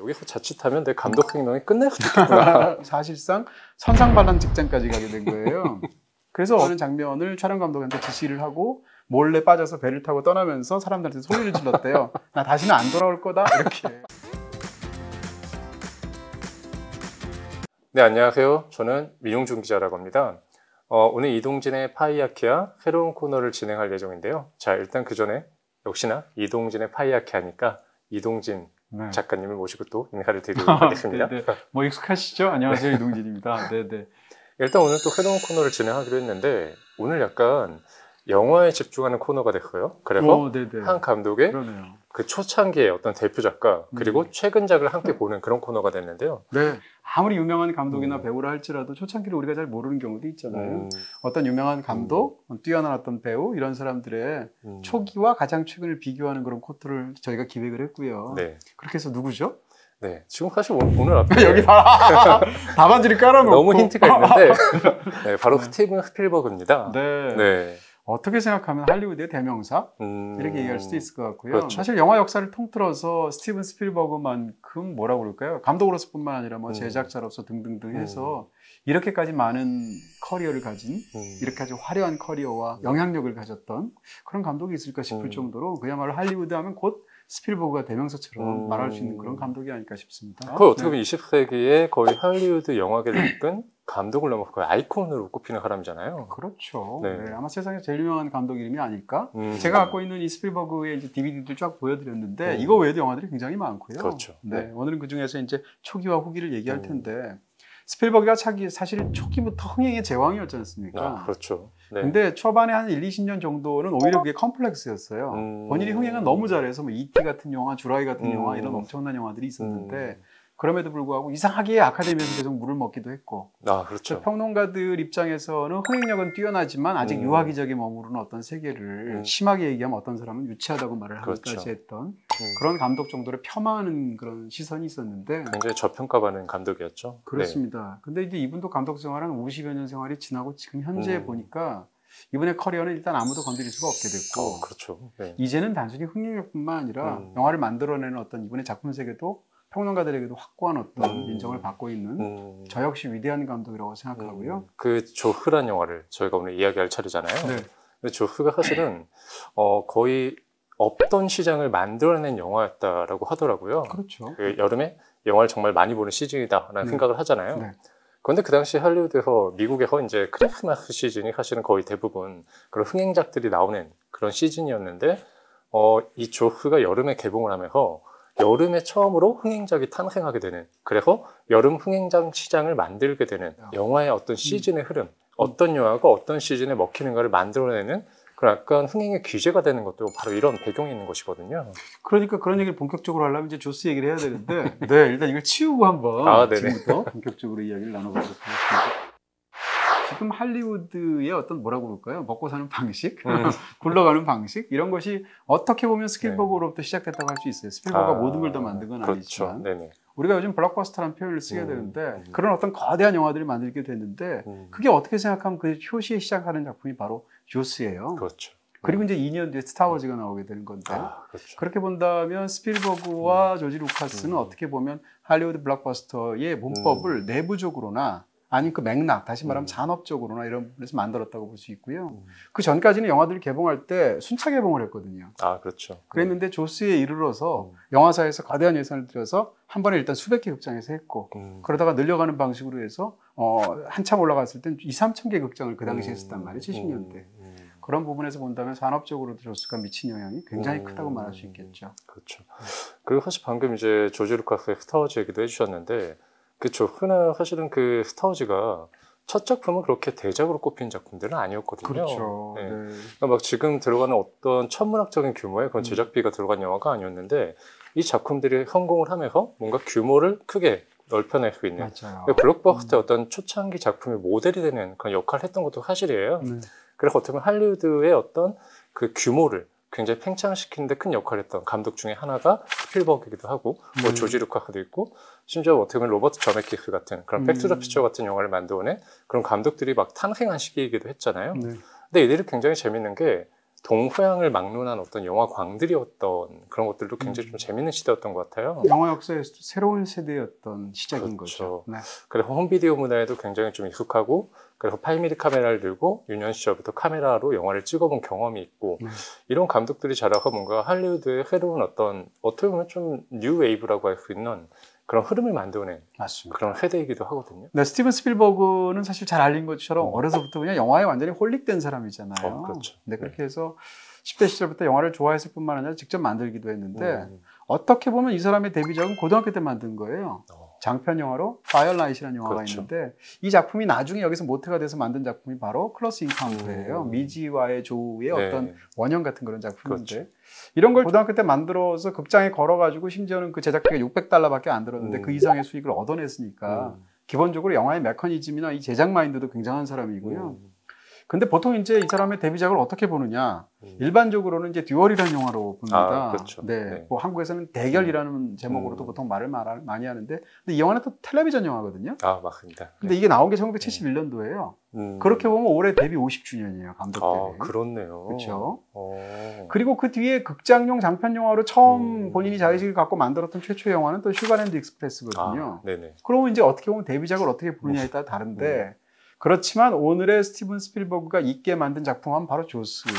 여기서 자칫하면 내 감독 행동이 끝날 수도 있겠구나. 사실상 선상반란 직전까지 가게 된 거예요. 그래서 어느 장면을 촬영 감독한테 지시를 하고 몰래 빠져서 배를 타고 떠나면서 사람들한테 소리를 질렀대요. 나 다시는 안 돌아올 거다 이렇게. 네, 안녕하세요. 저는 민용준 기자라고 합니다. 오늘 이동진의 파이아키아 새로운 코너를 진행할 예정인데요. 자, 일단 그 전에 역시나 이동진의 파이아키아니까 이동진 작가님을 모시고 또 인사를 드리도록 하겠습니다. 네네. 뭐 익숙하시죠? 안녕하세요, 이동진입니다. 네네. 일단 오늘 또 새로운 코너를 진행하기로 했는데 오늘 약간 영화에 집중하는 코너가 됐어요. 그래서 한 감독의 그러네요. 그 초창기의 어떤 대표 작가 그리고 최근작을 함께 보는 그런 코너가 됐는데요. 네. 아무리 유명한 감독이나 배우라 할지라도 초창기를 우리가 잘 모르는 경우도 있잖아요. 어떤 유명한 감독, 뛰어난 어떤 배우 이런 사람들의 초기와 가장 최근을 비교하는 그런 코너를 저희가 기획을 했고요. 네. 그렇게 해서 누구죠? 네, 지금 사실 오늘 앞에 여기 답안지를 깔아놓고 너무 힌트가 있는데 네, 바로 스티븐 스필버그입니다. 네. 네. 어떻게 생각하면 할리우드의 대명사 이렇게 얘기할 수도 있을 것 같고요. 그렇죠. 사실 영화 역사를 통틀어서 스티븐 스필버그만큼 뭐라고 그럴까요? 감독으로서뿐만 아니라 뭐 제작자로서 등등등 해서 이렇게까지 많은 커리어를 가진 이렇게 아주 화려한 커리어와 영향력을 가졌던 그런 감독이 있을까 싶을 정도로 그야말로 할리우드 하면 곧 스필버그가 대명사처럼 말할 수 있는 그런 감독이 아닐까 싶습니다. 그 어떻게 보면 20세기에 거의 할리우드 영화계를 이끈 감독을 넘어서 거의 아이콘으로 꼽히는 사람이잖아요. 그렇죠. 네. 네, 아마 세상에 제일 유명한 감독 이름이 아닐까? 제가 갖고 있는 이 스필버그의 이제 DVD들 쫙 보여드렸는데 이거 외에도 영화들이 굉장히 많고요. 그렇죠. 네, 오늘은 그 중에서 이제 초기와 후기를 얘기할 텐데 스필버그가 사실 초기부터 흥행의 제왕이었지 않습니까? 아, 그렇죠. 네. 근데 초반에 한 1, 20년 정도는 오히려 그게 컴플렉스였어요. 본인이 흥행은 너무 잘해서 뭐 E.T. 같은 영화, 주라기 같은 영화 이런 엄청난 영화들이 있었는데 그럼에도 불구하고 이상하게 아카데미에서 계속 물을 먹기도 했고 아, 그렇죠. 평론가들 입장에서는 흥행력은 뛰어나지만 아직 유아기적에 머무르는 어떤 세계를 심하게 얘기하면 어떤 사람은 유치하다고 말을 하기까지 그렇죠. 했던 그런 감독 정도를 폄하하는 그런 시선이 있었는데 굉장히 저평가받는 감독이었죠. 그렇습니다. 근데 이제 이분도 감독 생활 한 50여 년 생활이 지나고 지금 현재 보니까 이분의 커리어는 일단 아무도 건드릴 수가 없게 됐고 그렇죠. 네. 이제는 단순히 흥행력뿐만 아니라 영화를 만들어내는 어떤 이분의 작품 세계도 평론가들에게도 확고한 어떤 인정을 받고 있는 저 역시 위대한 감독이라고 생각하고요. 그 조흐란 영화를 저희가 오늘 이야기할 차례잖아요. 네. 근데 조흐가 사실은 거의 없던 시장을 만들어낸 영화였다라고 하더라고요. 그렇죠. 그 여름에 영화를 정말 많이 보는 시즌이다라는 생각을 하잖아요. 네. 그런데 그 당시 할리우드에서 미국에서 이제 크리스마스 시즌이 사실은 거의 대부분 그런 흥행작들이 나오는 그런 시즌이었는데 이 조흐가 여름에 개봉을 하면서 여름에 처음으로 흥행작이 탄생하게 되는 그래서 여름 흥행작 시장을 만들게 되는 영화의 어떤 시즌의 흐름 어떤 영화가 어떤 시즌에 먹히는가를 만들어내는 그런 약간 흥행의 기제가 되는 것도 바로 이런 배경이 있는 것이거든요. 그러니까 그런 얘기를 본격적으로 하려면 이제 조스 얘기를 해야 되는데 네, 일단 이걸 치우고 한번 지금부터 본격적으로 이야기를 나눠보도록 하겠습니다. 지금 할리우드의 어떤 뭐라고 그럴까요? 먹고 사는 방식, 굴러가는 방식 이런 것이 어떻게 보면 스필버그로부터 시작됐다고 할 수 있어요. 스필버그가 모든 걸 다 만든 건 그렇죠. 아니지만 네네. 우리가 요즘 블록버스터라는 표현을 쓰게 되는데 그런 어떤 거대한 영화들을 만들게 됐는데 그게 어떻게 생각하면 그 효시에 시작하는 작품이 바로 조스예요. 그렇죠. 그리고 이제 2년 뒤에 스타워즈가 나오게 되는 건데 그렇죠. 그렇게 본다면 스필버그와 조지 루카스는 어떻게 보면 할리우드 블록버스터의 문법을 내부적으로나 아니면 그 맥락, 다시 말하면 산업적으로나 이런 부분에서 만들었다고 볼 수 있고요. 그 전까지는 영화들을 개봉할 때 순차 개봉을 했거든요. 아, 그렇죠. 그랬는데 조스에 이르러서 영화사에서 거대한 예산을 들여서 한 번에 일단 수백 개 극장에서 했고 그러다가 늘려가는 방식으로 해서 한참 올라갔을 땐 2, 3천 개 극장을 그 당시에 했었단 말이에요. 70년대. 그런 부분에서 본다면 산업적으로도 조스가 미친 영향이 굉장히 크다고 말할 수 있겠죠. 그렇죠. 그리고 사실 방금 이제 조지 루카스의 스타워즈 얘기도 해주셨는데 그 조스는 사실은 그 스타워즈가 첫 작품은 그렇게 대작으로 꼽힌 작품들은 아니었거든요. 그렇죠. 네. 네. 그러니까 막 지금 들어가는 어떤 천문학적인 규모의 그런 제작비가 들어간 영화가 아니었는데 이 작품들이 성공을 하면서 뭔가 규모를 크게 넓혀낼 수 있는 블록버스터의 어떤 초창기 작품의 모델이 되는 그런 역할을 했던 것도 사실이에요. 그래서 어떻게 보면 할리우드의 어떤 그 규모를 굉장히 팽창시키는 데 큰 역할을 했던 감독 중에 하나가 스필버그이기도 하고 뭐 조지 루카스도 있고 심지어 어떻게 보면 로버트 저메키스 같은 그런 백투 더 퓨처 같은 영화를 만들어낸 그런 감독들이 막 탄생한 시기이기도 했잖아요. 근데 이들이 굉장히 재밌는 게 동서양을 막론한 어떤 영화광들이었던 그런 것들도 굉장히 좀 재밌는 시대였던 것 같아요. 영화 역사에서 새로운 세대였던 시작인 그렇죠. 거죠. 네. 그래서 홈비디오 문화에도 굉장히 좀 익숙하고 그래서 8mm 카메라를 들고 유년 시절부터 카메라로 영화를 찍어본 경험이 있고 이런 감독들이 자라서 뭔가 할리우드의 새로운 어떻게 보면 좀 뉴 웨이브라고 할 수 있는 그런 흐름을 만들어낸 맞습니다. 그런 세대이기도 하거든요. 네, 스티븐 스필버그는 사실 잘 알린 것처럼 어려서부터 그냥 영화에 완전히 홀릭된 사람이잖아요. 그렇죠. 네, 그렇게 해서 10대 시절부터 영화를 좋아했을 뿐만 아니라 직접 만들기도 했는데 어떻게 보면 이 사람의 데뷔작은 고등학교 때 만든 거예요. 장편 영화로 파이어라이트라는 영화가 그렇죠. 있는데 이 작품이 나중에 여기서 모태가 돼서 만든 작품이 바로 클로스 인카운터예요. 미지와의 조우의 어떤 원형 같은 그런 작품인데 그렇죠. 이런 걸 고등학교 때 만들어서 극장에 걸어가지고 심지어는 그 제작비가 $600밖에 안 들었는데 그 이상의 수익을 얻어냈으니까 기본적으로 영화의 메커니즘이나 이 제작 마인드도 굉장한 사람이고요. 근데 보통 이제 이 사람의 데뷔작을 어떻게 보느냐? 일반적으로는 이제 듀얼이라는 영화로 봅니다. 그렇죠. 네. 뭐 한국에서는 대결이라는 제목으로도 보통 말을 많이 하는데, 근데 이 영화는 또 텔레비전 영화거든요. 맞습니다. 근데 이게 나온 게 1971년도예요. 그렇게 보면 올해 데뷔 50주년이에요, 감독 데뷔. 그렇네요. 그렇죠. 그리고 그 뒤에 극장용 장편 영화로 처음 본인이 자의식을 갖고 만들었던 최초의 영화는 또 슈가랜드 익스프레스거든요. 네네. 그러면 이제 어떻게 보면 데뷔작을 어떻게 보느냐에 따라 다른데. 그렇지만 오늘의 스티븐 스필버그가 있게 만든 작품은 바로 조스죠.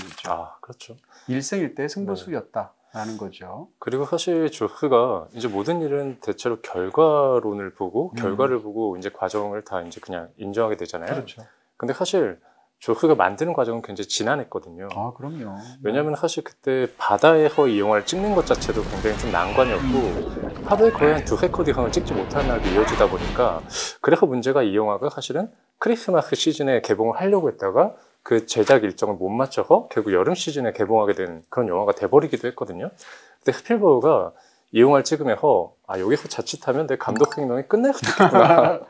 그렇죠. 일생일대 승부수였다라는 거죠. 그리고 사실 조스가 이제 모든 일은 대체로 결과론을 보고 결과를 보고 이제 과정을 다 이제 그냥 인정하게 되잖아요. 그렇죠. 근데 사실 조스가 만드는 과정은 굉장히 지난했거든요. 그럼요. 왜냐하면 사실 그때 바다에서 이 영화를 찍는 것 자체도 굉장히 좀 난관이었고 하루에 거의 한 2-3컷 이상을 찍지 못하는 날도 이어지다 보니까 그래서 문제가 이 영화가 사실은 크리스마스 시즌에 개봉을 하려고 했다가 그 제작 일정을 못 맞춰서 결국 여름 시즌에 개봉하게 된 그런 영화가 돼버리기도 했거든요. 근데 스필버그가 이 영화를 찍으면서 여기서 자칫하면 내 감독 행동이 끝날 수도 있겠구나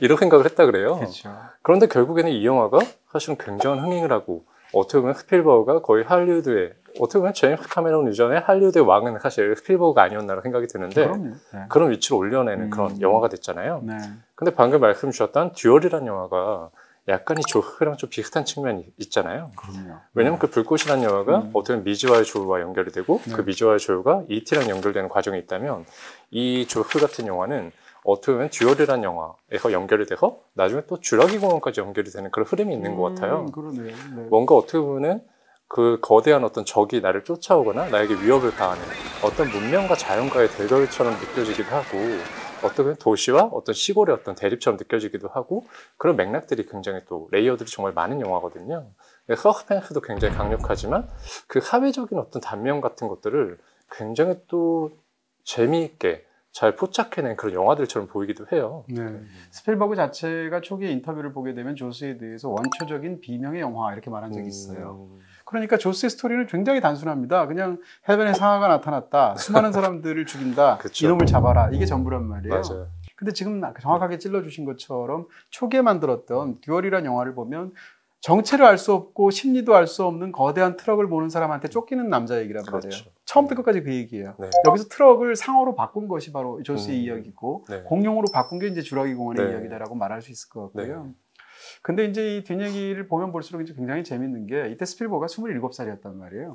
이런 생각을 했다 그래요. 그렇죠. 그런데 결국에는 이 영화가 사실은 굉장한 흥행을 하고 어떻게 보면 스필버그가 거의 할리우드의 어떻게 보면 제임스 카메론 이전에 할리우드의 왕은 사실 스필버그가 아니었나라는 생각이 드는데 그런 위치로 올려내는 그런 영화가 됐잖아요. 근데 방금 말씀 주셨던 듀얼이라는 영화가 약간 이 조스랑 좀 비슷한 측면이 있잖아요. 왜냐면 그 불꽃이라는 영화가 어떻게 보면 미지와의 조우와 연결이 되고 그 미지와의 조우가 E.T.랑 연결되는 과정이 있다면 이 조스 같은 영화는 어떻게 보면 듀얼이라는 영화에서 연결이 돼서 나중에 또 쥬라기 공원까지 연결이 되는 그런 흐름이 있는 것 같아요. 그러네요. 뭔가 어떻게 보면 그 거대한 어떤 적이 나를 쫓아오거나 나에게 위협을 가하는 어떤 문명과 자연과의 대결처럼 느껴지기도 하고 어떻게 보면 도시와 어떤 시골의 어떤 대립처럼 느껴지기도 하고 그런 맥락들이 굉장히 또 레이어들이 정말 많은 영화거든요. 서스펜스도 굉장히 강력하지만 그 사회적인 어떤 단면 같은 것들을 굉장히 또 재미있게 잘 포착해낸 그런 영화들처럼 보이기도 해요. 스필버그 자체가 초기에 인터뷰를 보게 되면 조스에 대해서 원초적인 비명의 영화 이렇게 말한 적이 있어요. 그러니까 조스의 스토리는 굉장히 단순합니다. 그냥 해변에 상아가 나타났다. 수많은 사람들을 죽인다. 이놈을 잡아라. 이게 전부란 말이에요. 맞아요. 근데 지금 정확하게 찔러주신 것처럼 초기에 만들었던 듀얼이라는 영화를 보면 정체를 알 수 없고 심리도 알 수 없는 거대한 트럭을 보는 사람한테 쫓기는 남자 얘기란 말이에요. 처음부터 끝까지 그 얘기예요. 여기서 트럭을 상어로 바꾼 것이 바로 조스의 이야기고 공룡으로 바꾼 게 이제 쥬라기 공원의 이야기다라고 말할 수 있을 것 같고요. 근데 이제 이 뒷얘기를 보면 볼수록 이제 굉장히 재밌는 게 이때 스필버그가 27살이었단 말이에요.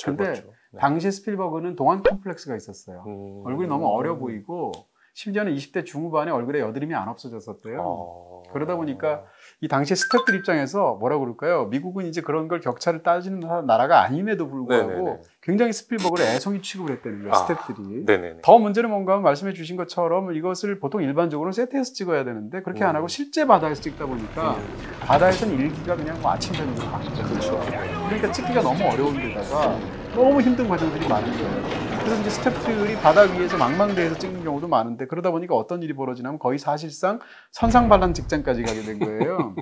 근데 당시 스필버그는 동안 컴플렉스가 있었어요. 얼굴이 너무 어려 보이고 심지어는 20대 중후반에 얼굴에 여드름이 안 없어졌었대요. 그러다 보니까 이 당시 스태프들 입장에서 뭐라 그럴까요? 미국은 이제 그런 걸 격차를 따지는 나라가 아님에도 불구하고 굉장히 스필버그를 애송이 취급을 했다는 거예요, 스태프들이. 더 문제는 뭔가 하면 말씀해 주신 것처럼 이것을 보통 일반적으로 세트에서 찍어야 되는데 그렇게 안 하고 실제 바다에서 찍다 보니까 바다에서는 일기가 그냥 뭐 아침 저녁으로 바뀌잖아요. 그러니까 찍기가 너무 어려운 데다가 너무 힘든 과정들이 많은 거예요. 그래서 이제 스태프들이 바다 위에서 망망대해서 찍는 경우도 많은데 그러다 보니까 어떤 일이 벌어지냐면 거의 사실상 선상반란 직전까지 가게 된 거예요.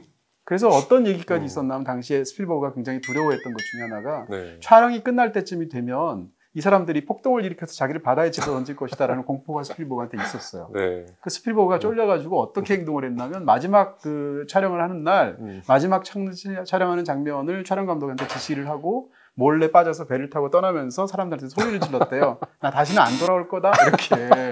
그래서 어떤 얘기까지 있었냐면 당시에 스필버그가 굉장히 두려워했던 것 중에 하나가 촬영이 끝날 때쯤이 되면 이 사람들이 폭동을 일으켜서 자기를 바다에 집어던질 것이다라는 공포가 스필버그한테 있었어요. 그 스필버그가 쫄려가지고 어떻게 행동을 했냐면 마지막 그 촬영을 하는 날 마지막 촬영하는 장면을 촬영 감독한테 지시를 하고 몰래 빠져서 배를 타고 떠나면서 사람들한테 소리를 질렀대요. 나 다시는 안 돌아올 거다 이렇게.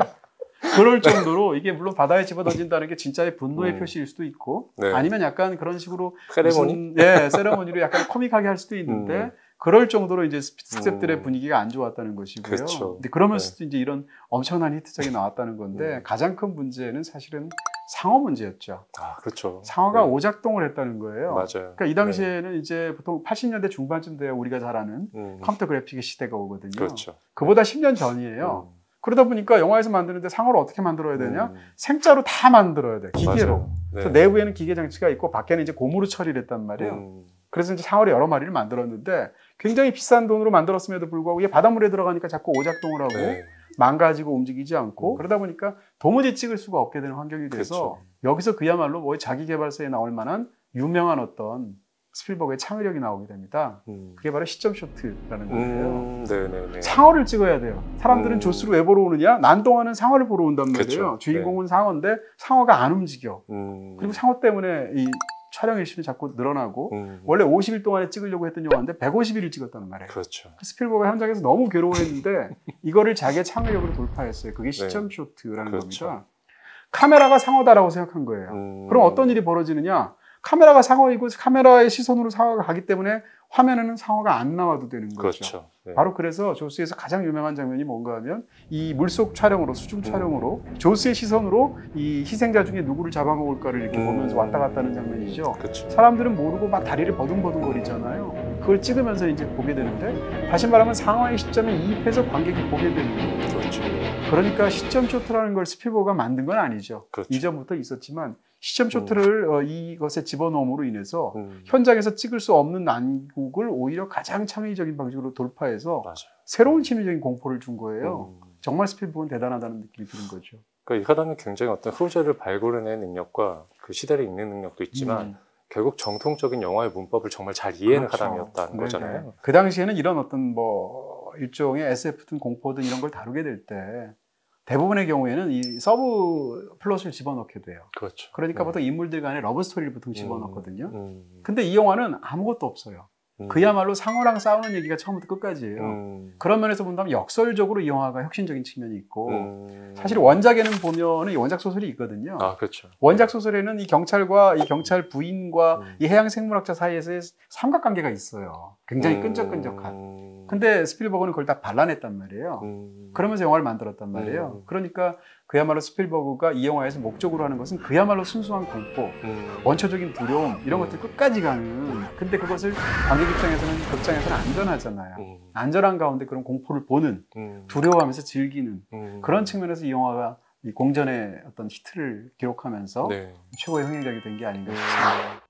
그럴 정도로 이게 물론 바다에 집어던진다는 게 진짜의 분노의 표시일 수도 있고 아니면 약간 그런 식으로 세레모니? 세레모니로 약간 코믹하게 할 수도 있는데 그럴 정도로 이제 스텝들의 분위기가 안 좋았다는 것이고요. 그렇죠. 근데 그러면서도 이제 이런 엄청난 히트작이 나왔다는 건데 가장 큰 문제는 사실은 상어 문제였죠. 아, 그렇죠. 상어가 오작동을 했다는 거예요. 맞아요. 그러니까 이 당시에는 이제 보통 80년대 중반쯤 돼야 우리가 잘 아는 컴퓨터 그래픽의 시대가 오거든요. 그렇죠. 그보다 10년 전이에요. 그러다 보니까 영화에서 만드는데 상어를 어떻게 만들어야 되냐? 생자로 다 만들어야 돼. 기계로. 그래서 내부에는 기계 장치가 있고 밖에는 이제 고무로 처리를 했단 말이에요. 그래서 이제 상어를 여러 마리를 만들었는데 굉장히 비싼 돈으로 만들었음에도 불구하고 이게 바닷물에 들어가니까 자꾸 오작동을 하고 망가지고 움직이지 않고 그러다 보니까 도무지 찍을 수가 없게 되는 환경이 돼서 그렇죠. 여기서 그야말로 뭐 자기 개발서에 나올 만한 유명한 어떤 스필버그의 창의력이 나오게 됩니다. 그게 바로 시점 쇼트라는 거예요. 네네네. 상어를 찍어야 돼요. 사람들은 조스를 왜 보러 오느냐? 난동하는 상어를 보러 온단 말이에요. 그렇죠. 주인공은 상어인데 상어가 안 움직여. 그리고 상어 때문에 이 촬영 일수는 자꾸 늘어나고 원래 50일 동안에 찍으려고 했던 영화인데 150일을 찍었다는 말이에요. 그렇죠. 스필버그가 현장에서 너무 괴로워했는데 이거를 자기의 창의력으로 돌파했어요. 그게 시점 쇼트라는 그렇죠. 겁니다. 카메라가 상어다라고 생각한 거예요. 그럼 어떤 일이 벌어지느냐? 카메라가 상어이고 카메라의 시선으로 상어가 가기 때문에 화면에는 상어가 안 나와도 되는 거죠. 그렇죠. 바로 그래서 조스에서 가장 유명한 장면이 뭔가 하면 이 물속 촬영으로 수중 촬영으로 조스의 시선으로 이 희생자 중에 누구를 잡아먹을까를 이렇게 보면서 왔다 갔다 하는 장면이죠. 그렇죠. 사람들은 모르고 막 다리를 버둥버둥거리잖아요. 그걸 찍으면서 이제 보게 되는데 다시 말하면 상어의 시점에 이입해서 관객이 보게 되는 거예요. 그렇죠. 그러니까 시점 쇼트라는 걸 스필버그가 만든 건 아니죠. 그렇죠. 이전부터 있었지만 시점 쇼트를 이것에 집어넣음으로 인해서 현장에서 찍을 수 없는 난국을 오히려 가장 창의적인 방식으로 돌파해서 맞아요. 새로운 심리적인 공포를 준 거예요. 정말 스필버그는 대단하다는 느낌이 드는 거죠. 그러니까 이 사람은 굉장히 어떤 소재를 발굴해내는 능력과 그 시대를 읽는 능력도 있지만 결국 정통적인 영화의 문법을 정말 잘 이해하는 그렇죠. 사람이었다는 네네. 거잖아요. 그 당시에는 이런 어떤 뭐 일종의 SF든 공포든 이런 걸 다루게 될 때 대부분의 경우에는 이 서브 플롯을 집어넣게 돼요. 그렇죠. 그러니까 보통 인물들 간의 러브 스토리를 보통 집어넣거든요. 근데 이 영화는 아무것도 없어요. 그야말로 상어랑 싸우는 얘기가 처음부터 끝까지예요. 그런 면에서 본다면 역설적으로 이 영화가 혁신적인 측면이 있고 사실 원작에는 보면은 원작 소설이 있거든요. 아, 그렇죠. 원작 소설에는 이 경찰과 이 경찰 부인과 이 해양 생물학자 사이에서의 삼각관계가 있어요. 굉장히 끈적끈적한. 근데 스필버그는 그걸 다 발라냈단 말이에요. 그러면서 영화를 만들었단 말이에요. 그러니까 그야말로 스필버그가 이 영화에서 목적으로 하는 것은 그야말로 순수한 공포, 원초적인 두려움 이런 것들 끝까지 가는. 근데 그것을 관객 입장에서는 극장에서는 안전하잖아요. 안전한 가운데 그런 공포를 보는, 두려워하면서 즐기는 그런 측면에서 이 영화가 이 공전의 어떤 히트를 기록하면서 최고의 흥행작이 된 게 아닌가 싶습니다.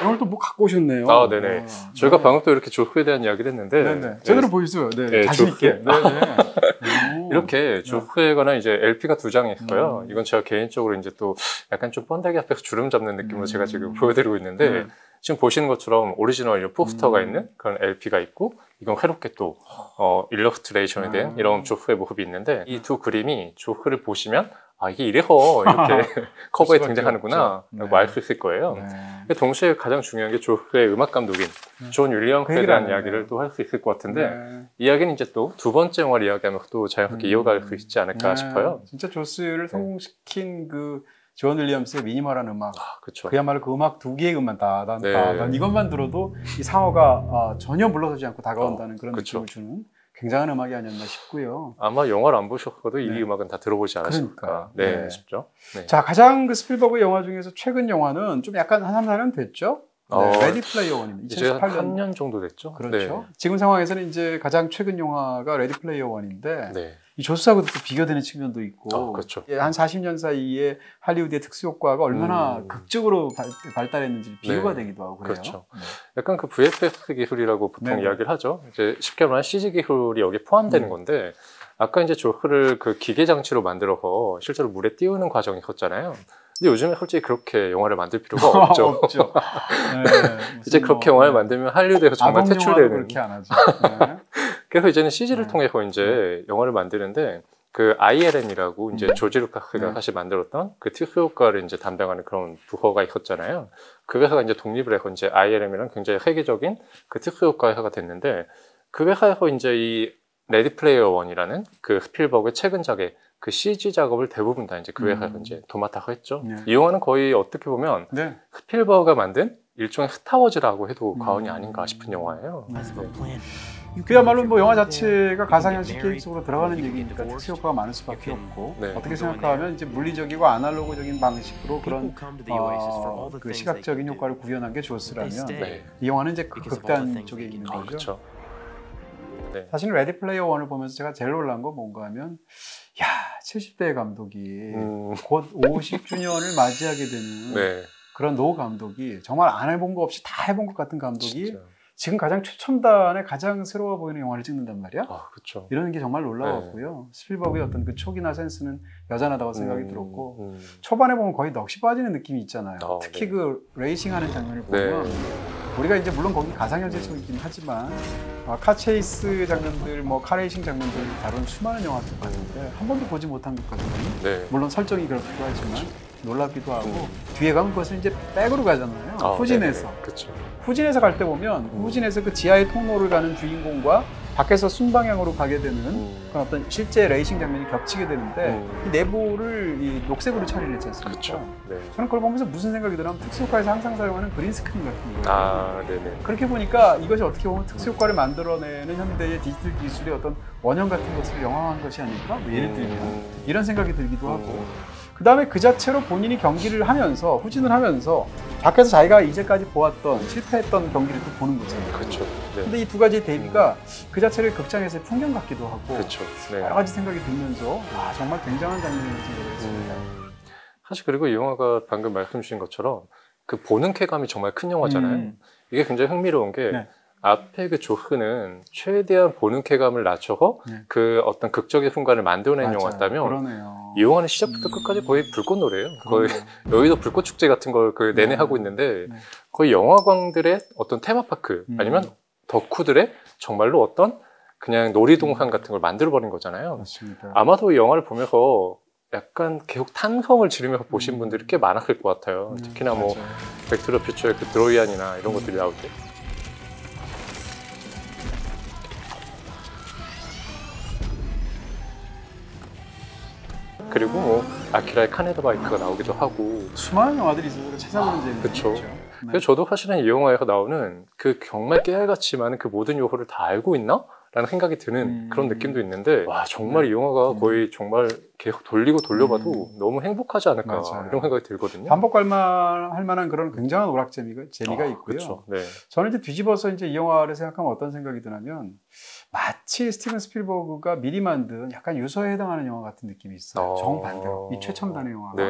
오늘 또 뭐 갖고 오셨네요. 아, 네네. 저희가 방금 또 이렇게 조프에 대한 이야기를 했는데. 네네. 제대로 보여주세요. 네. 자신있게. 네네. 이렇게 조프에 관한 이제 LP가 2장이 있고요. 이건 제가 개인적으로 이제 또 약간 좀 번데기 앞에서 주름 잡는 느낌으로 제가 지금 보여드리고 있는데, 지금 보시는 것처럼 오리지널 포스터가 있는 그런 LP가 있고, 이건 새롭게 또, 일러스트레이션에 대한 이런 조프의 모습이 있는데, 이 두 그림이 조프를 보시면, 아, 이게 이래서 이렇게 커버에 등장하는구나 라고 알 수 있을 거예요. 동시에 가장 중요한 게 조프의 음악 감독인 존 윌리엄스에 대한 이야기를 또 할 수 있을 것 같은데 이야기는 이제 또 두 번째 영화를 이야기하면서 또 자연스럽게 이어갈 수 있지 않을까 싶어요. 진짜 조스를 성공시킨 그 존 윌리엄스의 미니멀한 음악. 그쵸. 그야말로 그 음악 두 개의 음만 난 이것만 들어도 이 상어가 전혀 물러서지 않고 다가온다는 그런 느낌을 주는 굉장한 음악이 아니었나 싶고요. 아마 영화를 안 보셨어도 이 음악은 다 들어보지 않으실까 싶죠. 자, 가장 그 스필버그 영화 중에서 최근 영화는 좀 약간 한 3-4년 됐죠? 레디 플레이어 원입니다. 2018년. 3년 정도 됐죠? 그렇죠. 지금 상황에서는 이제 가장 최근 영화가 레디 플레이어 원인데 이 조스하고도 또 비교되는 측면도 있고 그렇죠. 한 40년 사이에 할리우드의 특수효과가 얼마나 극적으로 발달했는지 비교가 되기도 하고 그래요. 그렇죠. 약간 그 VFX 기술이라고 보통 이야기를 하죠. 이제 쉽게 말하면 CG 기술이 여기에 포함되는 건데 아까 이제 조스를 그 기계 장치로 만들어서 실제로 물에 띄우는 과정이 있었잖아요. 근데 요즘에 솔직히 그렇게 영화를 만들 필요가 없죠. 없죠. 이제 그렇게 영화를 만들면 할리우드에서 정말 퇴출되는. 그렇게 안 하죠. 그래서 이제는 CG를 통해서 이제 영화를 만드는데 그 ILM이라고 이제 조지 루카스가 사실 만들었던 그 특수 효과를 이제 담당하는 그런 부서가 있었잖아요. 그 회사가 이제 독립을 해서 이제 ILM이랑 굉장히 세계적인 그 특수 효과 회사가 됐는데 그 회사에서 이제 이 레디 플레이어 원이라는 그 스필버그의 최근작의 그 CG 작업을 대부분 다 이제 그 회사에서 이제 도맡아서 했죠. 이 영화는 거의 어떻게 보면 스필버그가 만든 일종의 스타워즈라고 해도 과언이 아닌가 싶은 영화예요. 그야말로 뭐 영화 자체가 가상현실 게임 속으로 들어가는 얘기니까 특수 효과가 많을 수밖에 없고 어떻게 생각하면 이제 물리적이고 아날로그적인 방식으로 그런 그 시각적인 효과를 구현한 게 조스라면 이 영화는 이제 그 극단 쪽에 있는 거죠. 사실 레디 플레이어 1을 보면서 제가 제일 놀란 건 뭔가 하면 70대 감독이 곧 50주년을 맞이하게 되는 그런 노 감독이 정말 안 해본 거 없이 다 해본 것 같은 감독이 진짜. 지금 가장 최첨단의 가장 새로워 보이는 영화를 찍는단 말이야. 그렇죠. 이러는 게 정말 놀라웠고요. 스필버그의 어떤 그 촉이나 센스는 여전하다고 생각이 들었고 초반에 보면 거의 넋이 빠지는 느낌이 있잖아요. 특히 그 레이싱하는 장면을 보면 우리가 이제 물론 거기 가상현실 속이긴 하지만 카체이스 장면들, 뭐 카레이싱 장면들 다룬 수많은 영화들 봤는데 한 번도 보지 못한 것 같거든요. 물론 설정이 그렇기도 하지만 놀랍기도 하고 뒤에 가면 그것을 이제 백으로 가잖아요. 후진해서. 후진해서 갈 때 보면 후진해서 그 지하의 통로를 가는 주인공과 밖에서 순방향으로 가게 되는 그런 어떤 실제 레이싱 장면이 겹치게 되는데 이 내부를 이 녹색으로 처리를 했지 않습니까? 저는 그걸 보면서 무슨 생각이 드냐면 특수효과에서 항상 사용하는 그린스크린 같은 거예요. 그렇게 보니까 이것이 어떻게 보면 특수효과를 만들어내는 현대의 디지털 기술의 어떤 원형 같은 것을 영화화한 것이 아닐까? 뭐 예를 들면 이런 생각이 들기도 하고 그 다음에 그 자체로 본인이 경기를 하면서 후진을 하면서 밖에서 자기가 이제까지 보았던 실패했던 경기를 또 보는 거잖아요. 근데 이 두 가지의 대비가 그 자체를 극장에서의 풍경 같기도 하고 여러 가지 생각이 들면서 정말 굉장한 장면이라는 생각을 했습니다. 사실 그리고 이 영화가 방금 말씀 주신 것처럼 그 보는 쾌감이 정말 큰 영화잖아요. 이게 굉장히 흥미로운 게 앞에 그 조흐는 최대한 보는 쾌감을 낮춰서 그 어떤 극적인 순간을 만들어낸 영화였다면 이 영화는 시작부터 끝까지 거의 불꽃 노래예요. 거의 여의도 불꽃 축제 같은 걸 그 내내 하고 있는데 거의 영화광들의 어떤 테마파크 아니면 덕후들의 정말로 어떤 그냥 놀이동산 같은 걸 만들어버린 거잖아요. 아마도 이 영화를 보면서 약간 계속 탄성을 지르면서 보신 분들이 꽤 많았을 것 같아요. 특히나 뭐 백투더 퓨처의 그 드로이안이나 이런 것들이 나올 때. 그리고 뭐 아키라의 카네다 바이크가 나오기도 하고 수많은 영화들이 있어서 찾아보는 재미가 있죠. 그래서 저도 사실은 이 영화에서 나오는 그 정말 깨알같이 많은 그 모든 요소를 다 알고 있나? 라는 생각이 드는 그런 느낌도 있는데 와 정말 이 영화가 거의 정말 계속 돌리고 돌려봐도 너무 행복하지 않을까 이런 생각이 들거든요. 반복할 만한 그런 굉장한 오락재미가 있고요. 저는 이제 뒤집어서 이제 이 영화를 생각하면 어떤 생각이 드냐면 마치 스티븐 스필버그가 미리 만든 약간 유서에 해당하는 영화 같은 느낌이 있어요. 정반대로 이 최첨단의 영화가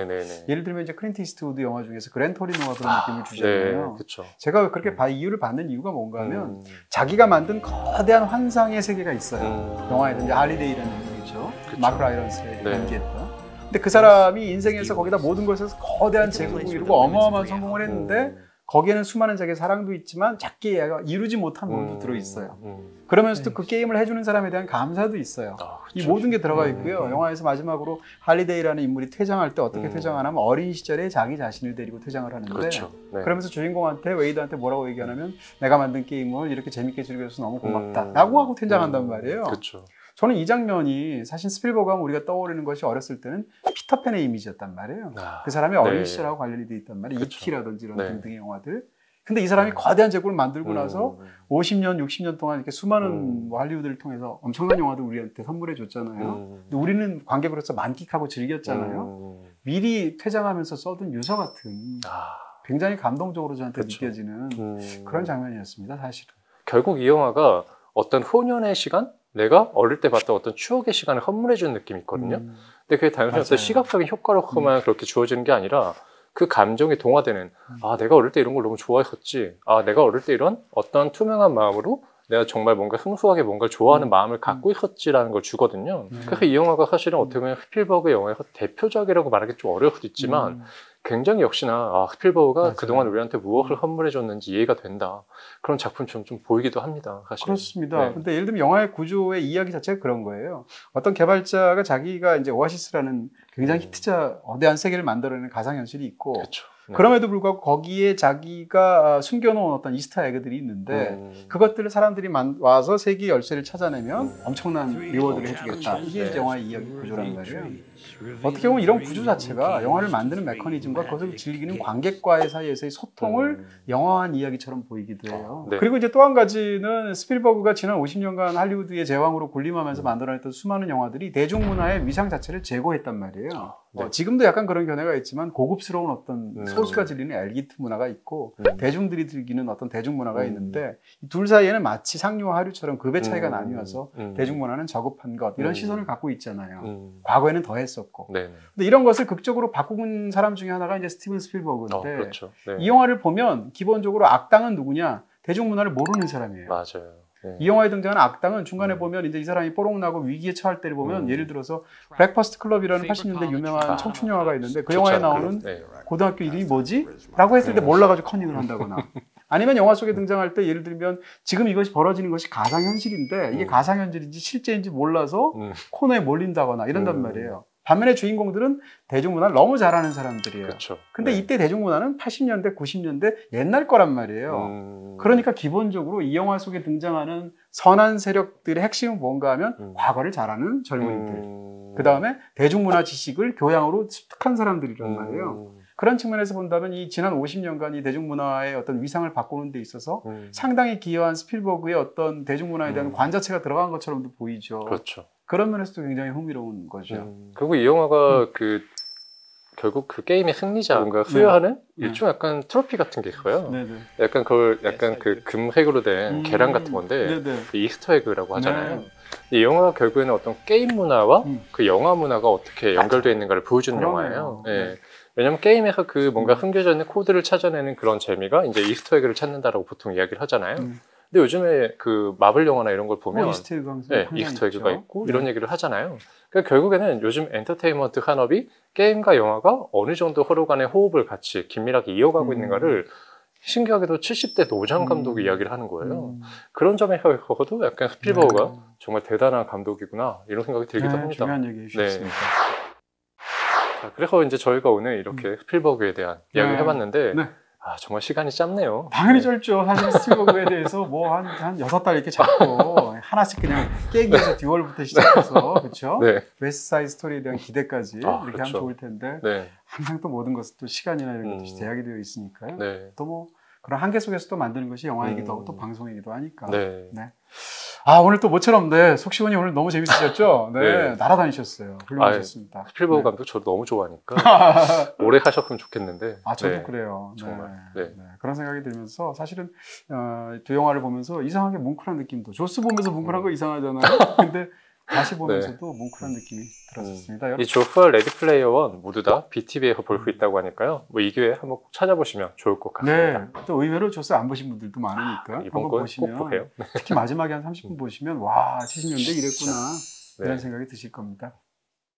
예를 들면 이제 클린트 이스트우드 영화 중에서 그랜토리노가 그런 느낌을 주잖아요. 제가 그렇게 이유를 받는 이유가 뭔가 하면 자기가 만든 거대한 환상의 세계가 있어요. 영화에 이제 할리데이라는 인물이죠. 마크 라이런스가 연기했던. 근데 그 사람이 인생에서 거기다 모든 것에서 거대한 제국을 이루고 어마어마한 성공을 했는데 거기에는 수많은 자기의 사랑도 있지만 작게 이루지 못한 부분도 들어있어요. 그러면서도 그 게임을 해주는 사람에 대한 감사도 있어요. 이 모든 게 들어가 있고요. 영화에서 마지막으로 할리데이라는 인물이 퇴장할 때 어떻게 퇴장하냐면 어린 시절에 자기 자신을 데리고 퇴장을 하는데 그러면서 주인공한테 웨이드한테 뭐라고 얘기하냐면 내가 만든 게임을 이렇게 재밌게 즐겨줘서 너무 고맙다 라고 하고 퇴장한단 말이에요. 저는 이 장면이 사실 스필버그 하면 우리가 떠오르는 것이 어렸을 때는 피터팬의 이미지였단 말이에요. 그 사람이 어린 시절하고 관련이 돼 있단 말이에요. 이티라든지 이런 등등의 영화들. 근데 이 사람이 거대한 제국을 만들고 나서 50년, 60년 동안 이렇게 수많은 뭐 할리우드를 통해서 엄청난 영화들 우리한테 선물해 줬잖아요. 근데 우리는 관객으로서 만끽하고 즐겼잖아요. 미리 퇴장하면서 써둔 유서 같은 굉장히 감동적으로 저한테 느껴지는 그런 장면이었습니다, 사실은. 결국 이 영화가 어떤 소년의 시간? 내가 어릴 때 봤던 어떤 추억의 시간을 선물해주는 느낌이 있거든요. 근데 그게 단순히 어떤 시각적인 효과로만 그렇게 주어지는 게 아니라 그 감정에 동화되는 내가 어릴 때 이런 걸 너무 좋아했었지. 내가 어릴 때 이런 어떤 투명한 마음으로 내가 정말 뭔가 순수하게 뭔가를 좋아하는 마음을 갖고 있었지라는 걸 주거든요. 그래서 이 영화가 사실은 어떻게 보면 스필버그 영화에서 대표작이라고 말하기 좀 어려울 수도 있지만 굉장히 역시나 스필버그가 그동안 우리한테 무엇을 선물해줬는지 이해가 된다. 그런 작품처럼 좀 보이기도 합니다. 사실. 그렇습니다. 근데 예를 들면 영화의 구조의 이야기 자체가 그런 거예요. 어떤 개발자가 자기가 이제 오아시스라는 굉장히 히트작 거대한 세계를 만들어내는 가상현실이 있고 그럼에도 불구하고 거기에 자기가 숨겨놓은 어떤 이스터 에그들이 있는데 그것들을 사람들이 와서 세계 열쇠를 찾아내면 엄청난 리워드를 해주겠다. 이게 이제 영화의 이야기 구조란 말이에요. 어떻게 보면 이런 구조 자체가 영화를 만드는 메커니즘과 그것을 즐기는 관객과의 사이에서의 소통을 영화한 이야기처럼 보이기도 해요. 네. 그리고 이제 또 한 가지는 스필버그가 지난 50년간 할리우드의 제왕으로 군림하면서 만들어냈던 수많은 영화들이 대중문화의 위상 자체를 제고했단 말이에요. 네. 지금도 약간 그런 견해가 있지만 고급스러운 어떤 소수가 질리는 엘리트 문화가 있고 대중들이 즐기는 어떤 대중문화가 있는데 이 둘 사이에는 마치 상류와 하류처럼 급의 차이가 나뉘어서 대중문화는 저급한 것 이런 시선을 갖고 있잖아요. 과거에는 더 했었고. 네. 근데 이런 것을 극적으로 바꾼 사람 중에 하나가 이제 스티븐 스필버그인데 그렇죠. 네. 이 영화를 보면 기본적으로 악당은 누구냐? 대중문화를 모르는 사람이에요. 맞아요. 네. 이 영화에 등장하는 악당은 중간에 보면 이제 이 사람이 뽀록나고 위기에 처할 때를 보면 예를 들어서 브렉퍼스트 클럽이라는 80년대 유명한 청춘 영화가 있는데 그 영화에 나오는 고등학교 이름이 뭐지? 라고 했을 때 몰라가지고 커닝을 한다거나 아니면 영화 속에 등장할 때 예를 들면 지금 이것이 벌어지는 것이 가상현실인데 이게 가상현실인지 실제인지 몰라서 코너에 몰린다거나 이런단 말이에요. 반면에 주인공들은 대중문화를 너무 잘 아는 사람들이에요. 그렇죠. 근데 이때 대중문화는 80년대, 90년대 옛날 거란 말이에요. 그러니까 기본적으로 이 영화 속에 등장하는 선한 세력들의 핵심은 뭔가 하면 과거를 잘 아는 젊은이들. 그 다음에 대중문화 지식을 교양으로 습득한 사람들이란 말이에요. 그런 측면에서 본다면 이 지난 50년간 이 대중문화의 어떤 위상을 바꾸는 데 있어서 상당히 기여한 스필버그의 어떤 대중문화에 대한 관자체가 들어간 것처럼도 보이죠. 그렇죠. 그런 면에서도 굉장히 흥미로운 거죠. 그리고 이 영화가 결국 그 게임의 승리자 뭔가 수여하는 일종 약간 트로피 같은 게 있어요. 약간 그걸 약간 그 금색으로 된 계란 같은 건데 이스터 에그라고 하잖아요. 이 영화가 결국에는 어떤 게임 문화와 그 영화 문화가 어떻게 연결되어 있는가를 보여주는 영화예요. 네. 왜냐면 게임에서 그 뭔가 숨겨져 있는 코드를 찾아내는 그런 재미가 이제 이스터 에그를 찾는다라고 보통 이야기를 하잖아요. 근데 요즘에 그 마블 영화나 이런 걸 보면 이스터 에그가 있고 이런 얘기를 하잖아요. 그러니까 결국에는 요즘 엔터테인먼트 산업이 게임과 영화가 어느 정도 서로 간의 호흡을 같이 긴밀하게 이어가고 있는가를 신기하게도 70대 노장 감독이 이야기를 하는 거예요. 그런 점에서도 약간 스필버그가 정말 대단한 감독이구나 이런 생각이 들기도 합니다. 중요한 얘기 해주셨습니다. 자, 그래서 이제 저희가 오늘 이렇게 스필버그에 대한 이야기를 해봤는데 정말 시간이 짧네요. 당연히 짧죠. 사실 스필버그에 대해서 뭐 한 6달 이렇게 잡고 하나씩 그냥 깨기 위해서 듀얼부터 시작해서 그렇죠? 웨스트사이드 스토리에 대한 기대까지 이렇게 하면 좋을 텐데 항상 또 모든 것은 또 시간이나 이런 것도 제약이 되어 있으니까요. 또 뭐 그런 한계 속에서 또 만드는 것이 영화이기도 하고 또 방송이기도 하니까. 오늘 또 모처럼 속 시원히 오늘 너무 재밌으셨죠? 날아다니셨어요. 훌륭하셨습니다. 스필버그 감독 저도 너무 좋아하니까 오래 하셨으면 좋겠는데. 저도 그래요. 정말. 그런 생각이 들면서 사실은 두 영화를 보면서 이상하게 뭉클한 느낌도 조스 보면서 뭉클한 거 이상하잖아요. 근데 다시 보면서도 뭉클한 느낌이 들었습니다. 이 조스와 레디 플레이어 원 모두 다 BTV에서 볼 수 있다고 하니까요. 뭐 이 기회에 한번 꼭 찾아보시면 좋을 것 같습니다. 또 의외로 조스 안 보신 분들도 많으니까 이번 한번 건 보시면 꼭 보세요. 특히 마지막에 한 30분 보시면 와 70년대 이랬구나 이런 생각이 드실 겁니다.